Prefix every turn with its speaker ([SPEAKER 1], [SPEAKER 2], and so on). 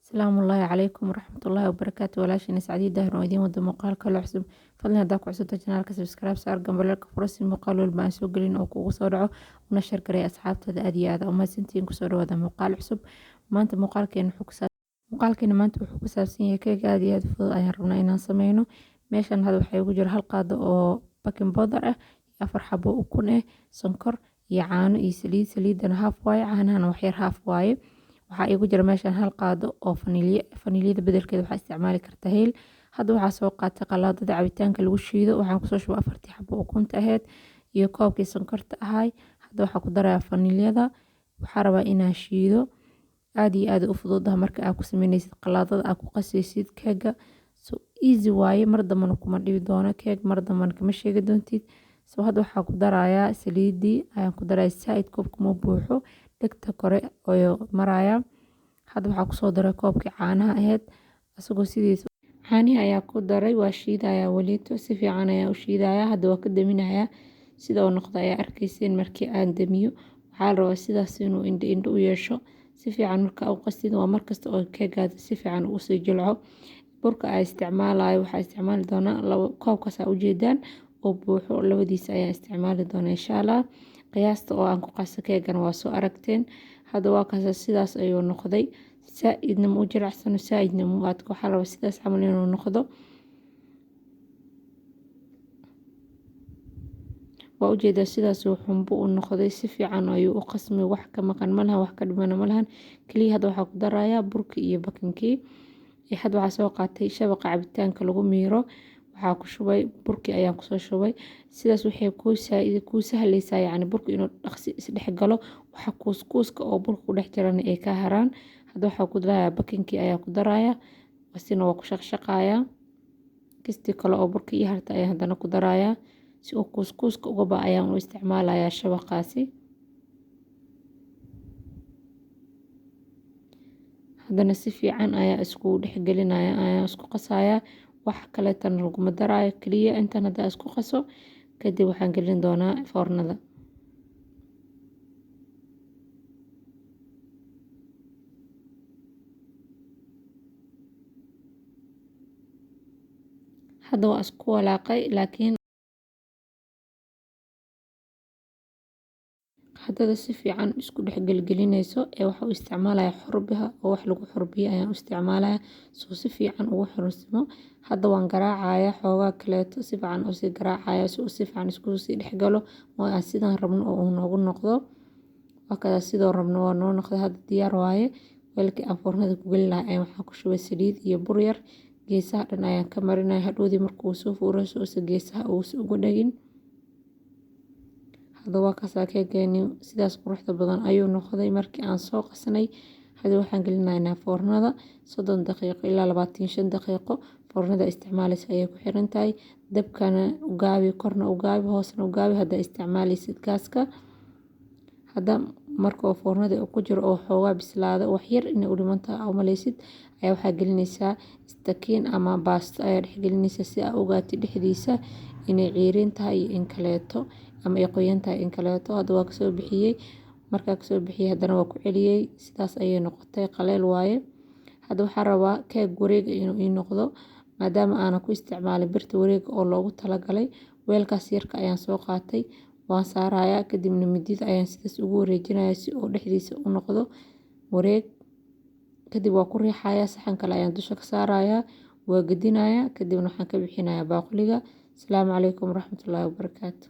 [SPEAKER 1] السلام الله عليكم ورحمة الله وبركاته walaashayna Sacdiyo Daahir oo idiin wada muuqaal kale cusub fadlan haddaa ku cusubta channelka subscribe saar gambalelka furasi muuqaal walba aan soo gelin oo kugu soo dhaco una share garay asxaabtada aad iyo aad u mahadsantihiin kusoo dhawaada muuqaal cusub maanta muuqaalkeena maanta wuxuu ku saabsan yahay keeg aad iyo aad u fudud ayaan rabnaa inaan sameyno meeshan hadda waxaa igu jira hal qaado oo baking powder ah iyo 4 xabo ukun ah sonkor iyo caano iyo saliidana half waaye caanahana wax yar half waaye waxaa igu jira meeshan hal qaado oo faniiliyada bedelkeeda waxaa isticmaali kartaa heel hadda waxaa soo qaatay qalaadada cabitaanka lagu shiido waxaan kusoo shubay 4 xabo ukunta ahayd iyo koobkii sonkorta ahay hadda waxaa ku darayaa faniiliyada waxaa rabaa inaan shiido aad iyo aad u fududahay marka aad ku sameynaysid qalaadada aad ku qasaysid keega so easy waaye mar dambana kuma dhibi doono keeg mar dambana kama sheegi doontid so hadda waxaa ku darayaa saliidii ayaan ku darayaa saaid koobka ma buuxo dhegta kore oo maraya hadda waxaa kusoo daray koobkii caanaha ahayd asagoo sidiisa caanihi ayaa ku daray waa shiidayaa waliito si fiican ayaa u shiidayaa hadda waa ka daminayaa sida uu noqdo ayaa arkayseen markii aan damiyo waxaa la rabaa sidaas inuu indho u yeesho si fiican marka u qastid waa markasta oo keegaada si fiican ugu soo jilco burka ay isticmaalayo waxaa isticmaali doonaa laba koobkaas aa ujeedaan oo buuxo labadiisa ayaa isticmaali doonaa insha allah qiyaasta oo aan ku qaso keegana waa soo aragteen hadda waa kaasa sidaas ayuu noqday saaidna ma u jiracsano saaidna ma u adko waxaa rabaa sidaas camal inuu noqdo waa ujeedaa sidaas uu xumbo u noqday si fiican ayuu u qasmay wax ka maqan malahan wax ka dhimana malahan kaliya hadda waxaa ku darayaa burki iyo bakinkii hadda waxaa soo qaatay shabaqa cabitaanka lagu miiro waxaa ku shubay burki ayaan kusoo shubay sidaas waxay kuu sahlaysaa yacni burka inuu dhaqsi isdhex galo waxa kuuskuuska oo burka ku dhex jirana ay ka haraan hadda waxaa ku darayaa bakinkii ayaa ku darayaa asina waa ku shaqshaqayaa kistii kale oo burka iyo harta ayaan haddana ku darayaa si uu kuuskuuska uga ba ayaan u isticmaalayaa shabaqaasi haddana si fiican ayaa isku dhex gelinaya ayaan isku qasayaa wax kale tan laguma daraayo kaliya intan hadda isku qaso kadib waxaan gelin doonaa foornada hadda waa isku walaaqay laakiin haddada si fiican isku dhex gelgelinayso ee waxa uu isticmaalaya xurbiha oo wax lagu xurbiyo ayaan u isticmaalaya soo si fiican ugu xursimo hadda waan garaacaya xoogaa kaleeto si fiican u sii garaacaya si uu si fiican isku sii dhex galo oo aan sidaan rabno oo uu noogu noqdo wakada sidoo rabno waa noo noqdo hadda diyaar waaye weelkii aan foornada ku gelin lahaa ayaan waxaa ku shubay saliid iyo bur yar geesaha dhan ayaan ka marinaya hadhoodii markuu soo fuurayso use geesaha uusan ugu dhagin hadda waa kasaa keegeeni sidaas quruxda badan ayuu noqday markii aan soo qasnay hadda waxaan gelinaynaa foornada 30 daqiiqo ilaa 25 daqiiqo foornada isticmaalaysa ayay ku xiran tahay dabkana u gaabi korna u gaabi hoosna u gaabi hadda isticmaalaysid gaaska hadda marka foornada ku jiro oo xoogaa bislaada wax yar inay u dhimantahay umaleysid ayaa waxaa gelinaysaa istakiin ama baasto ayaa dhex gelinaysaa si aad ogaatid dhexdiisa inay ciirin tahay iyo in kaleeto ama ay qoyan tahay in kaleeto hadda waa kasoo bixiyey markaa kasoo bixiyey haddana waa ku celiyey sidaas ayay noqotay qaleel waaye hadda waxaa rabaa keeg wareega inuu ii noqdo maadaama aanan ku isticmaalin birta wareega oo loogu talagalay weelkaas yarka ayaan soo qaatay waan saarayaa kadibna midida ayaan sidaas ugu wareejinayaa si uu dhexdiisa u noqdo wareeg kadib waa ku riixayaa saxan kale ayaan dusha ka saarayaa waa gedinayaa kadibna waxaan ka bixinayaa baaquliga asalaamu calaykum waraxmatullaahi wabarakaatu